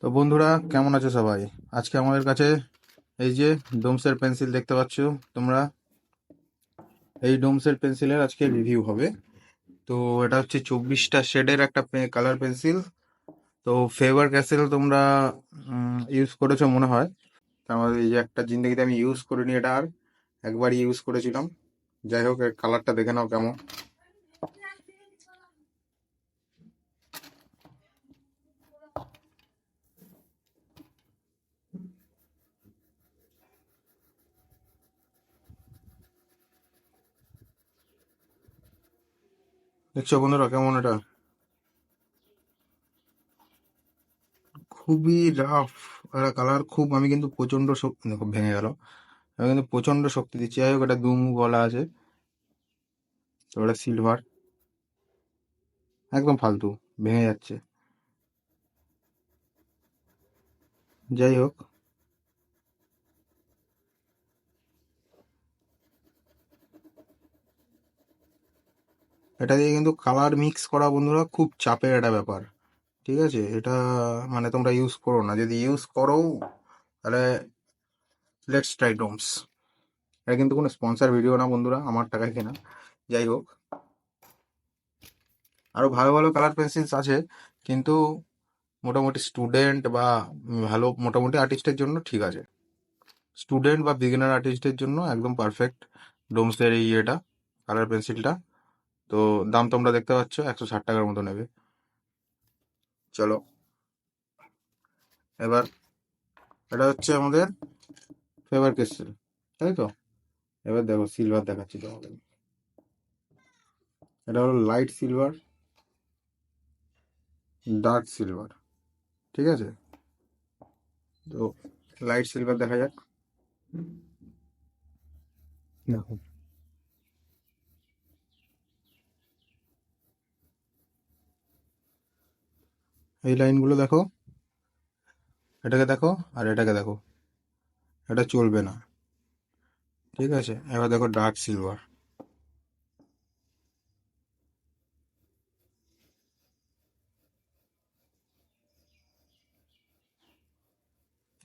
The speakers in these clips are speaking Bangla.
তো বন্ধুরা, কেমন আছো সবাই? আজকে আমাদের কাছে এই যে ডোমসের পেন্সিল দেখতে পাচ্ছ তোমরা। এই ডোমসের পেন্সিলের আজকে রিভিউ হবে। তো এটা হচ্ছে 24টা শেডের একটা কালার পেন্সিল। তো ফেভার ক্যাসেল তোমরা ইউজ করেছো মনে হয়। তার মধ্যে এই যে একটা জিন্দেগিতে আমি ইউজ করিনি, এটা আর একবার ইউজ করেছিলাম। যাই হোক, এর কালারটা দেখে নাও কেমন। দেখছো বন্ধুরা কেমন এটা? খুবই রাফ একটা কালার, খুব। আমি কিন্তু প্রচন্ড শক্তি, দেখো ভেঙে গেল। আমি কিন্তু প্রচন্ড শক্তি দিচ্ছি। যাই হোক, এটা দুমুখ গলা আছে। তো এটা সিলভার, একদম ফালতু, ভেঙে যাচ্ছে। যাই হোক, এটা দিয়ে কিন্তু কালার মিক্স করা বন্ধুরা খুব চাপের একটা ব্যাপার। ঠিক আছে, এটা মানে তোমরা ইউজ করো না। যদি ইউজ করো তাহলে লেটস ট্রাই ডোমস। এটা কিন্তু কোনো স্পন্সর ভিডিও না বন্ধুরা, আমার টাকায় কেনা। যাই হোক, আরো ভালো ভালো কালার পেন্সিলস আছে, কিন্তু মোটামুটি স্টুডেন্ট বা ভালো মোটামুটি আর্টিস্টের জন্য ঠিক আছে। স্টুডেন্ট বা বিগিনার আর্টিস্টের জন্য একদম পারফেক্ট ডোমসের এই এটা কালার পেন্সিলটা। তো দাম তোমরা দেখতে পাচ্ছ, 160 টাকার মতো নেবে। চলো এবার, এটা হচ্ছে আমাদের ফেভার ক্রিস্টাল, তাই তো? এবার দেখো সিলভার দেখাচ্ছি তোমাকে। এটা হলো লাইট সিলভার, ডার্ক সিলভার। ঠিক আছে, তো লাইট সিলভার দেখা যাক। দেখো, এই লাইনগুলো দেখো, এটাকে দেখো আর এটাকে দেখো, এটা চলবে না। ঠিক আছে, এবার দেখো ডার্ক সিলভার।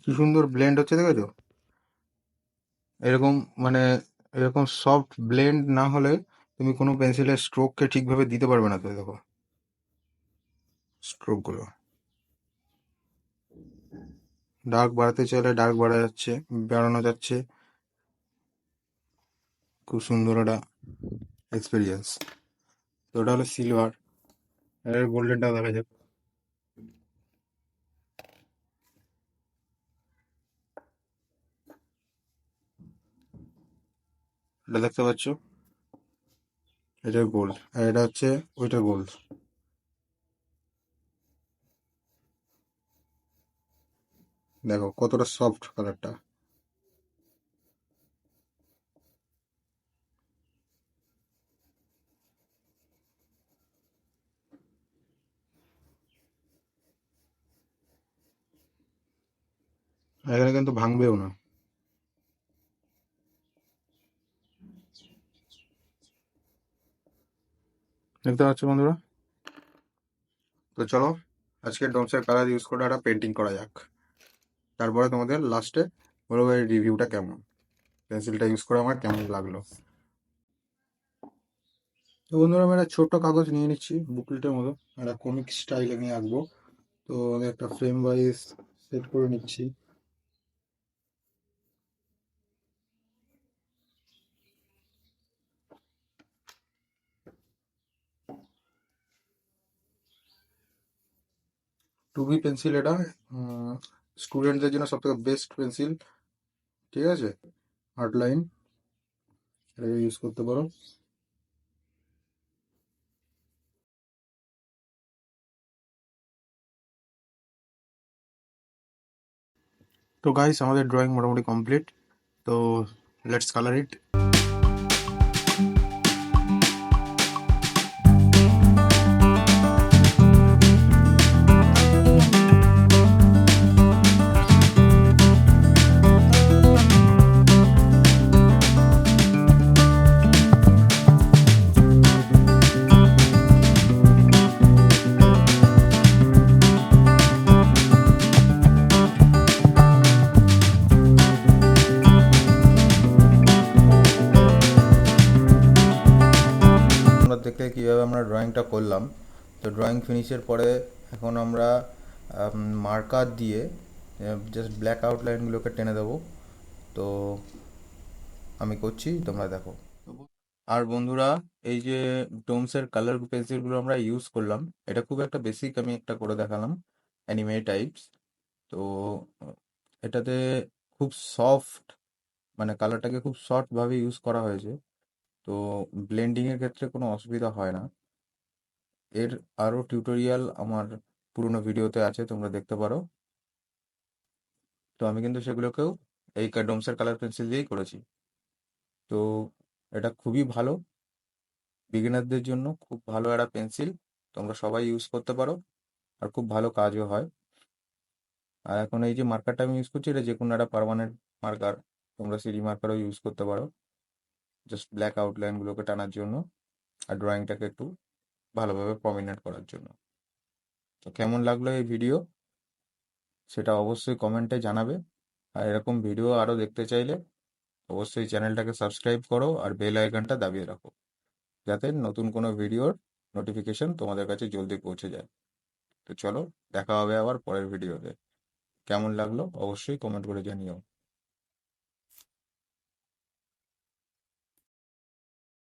কি সুন্দর ব্লেন্ড হচ্ছে, দেখেছো? এরকম মানে এরকম সফট ব্লেন্ড না হলে তুমি কোনো পেন্সিলের স্ট্রোককে ঠিকভাবে দিতে পারবে না। তো দেখো স্ট্রোক গুলো, ডার্ক বাড়াতে চাইলে ডার্ক বাড়া যাচ্ছে, বাড়ানো যাচ্ছে। খুব সুন্দর একটা এক্সপিরিয়েন্স। তো ওটা হলো সিলভার। এর গোল্ডেনটা দেখা যাক। এটা দেখতে পাচ্ছ, এটা গোল্ড আর এটা হচ্ছে ওইটা গোল্ড। দেখো কতটা সফট কালারটা। এখানে কিন্তু ভাঙবেও না। দেখতে পাচ্ছ বন্ধুরা? তো চলো আজকে ডোমসের কালার ইউজ করে একটা পেন্টিং করা যাক। তারপরে তোমাদের লাস্টে বলবো এই রিভিউটা কেমন, পেন্সিলটা ইউজ করে আমার কেমন লাগলো। তো বন্ধুরা, আমি একটা ছোট্ট কাগজ নিয়ে নিচ্ছি, বুকলেটের মতো। একটা কমিক স্টাইলে নিয়ে আঁকবো। তো আমি একটা ফ্রেম ওয়াইজ সেট করে নিচ্ছি। টুবি পেন্সিল এটা স্টুডেন্টদের জন্য সব থেকে বেস্ট পেন্সিল। ঠিক আছে, আর্ট লাইন, এটাকে ইউজ করতে পারো। তো গাইস, আমাদের ড্রয়িং মোটামুটি কমপ্লিট। তো লেটস কালার ইট। থেকে কীভাবে আমরা ড্রয়িংটা করলাম। তো ড্রয়িং ফিনিশের পরে এখন আমরা মার্কার দিয়ে জাস্ট ব্ল্যাক আউটলাইনগুলোকে টেনে দেবো। তো আমি করছি, তোমরা দেখো। আর বন্ধুরা, এই যে ডোমসের কালার পেন্সিলগুলো আমরা ইউজ করলাম, এটা খুব একটা বেসিক আমি একটা করে দেখালাম, অ্যানিমে টাইপস। তো এটাতে খুব সফট, মানে কালারটাকে খুব সফট ভাবে ইউজ করা হয়েছে। তো ব্লেন্ডিং এর ক্ষেত্রে কোনো অসুবিধা হয় না। এর আরো টিউটোরিয়াল আমার পুরোনো ভিডিওতে আছে, তোমরা দেখতে পারো। তো আমি কিন্তু সেগুলোকেও এই ডোমসের কালার পেন্সিল দিয়েই করেছি। তো এটা খুবই ভালো, বিগিনারদের জন্য খুব ভালো একটা পেন্সিল, তোমরা সবাই ইউজ করতে পারো, আর খুব ভালো কাজও হয়। আর এখন এই যে মার্কারটা আমি ইউজ করছি, এটা যে কোনো একটা পার্মানেন্ট মার্কার, তোমরা সিডি মার্কারও ইউজ করতে পারো, জাস্ট ব্ল্যাক আউটলাইনগুলোকে টানার জন্য আর ড্রয়িংটাকে একটু ভালোভাবে প্রমিনেন্ট করার জন্য। তো কেমন লাগলো এই ভিডিও, সেটা অবশ্যই কমেন্টে জানাবে। আর এরকম ভিডিও আরও দেখতে চাইলে অবশ্যই চ্যানেলটাকে সাবস্ক্রাইব করো আর বেল আইকনটা দাবিয়ে রাখো, যাতে নতুন কোনো ভিডিওর নোটিফিকেশন তোমাদের কাছে জলদি পৌঁছে যায়। তো চলো, দেখা হবে আবার পরের ভিডিওতে। কেমন লাগলো অবশ্যই কমেন্ট করে জানিও।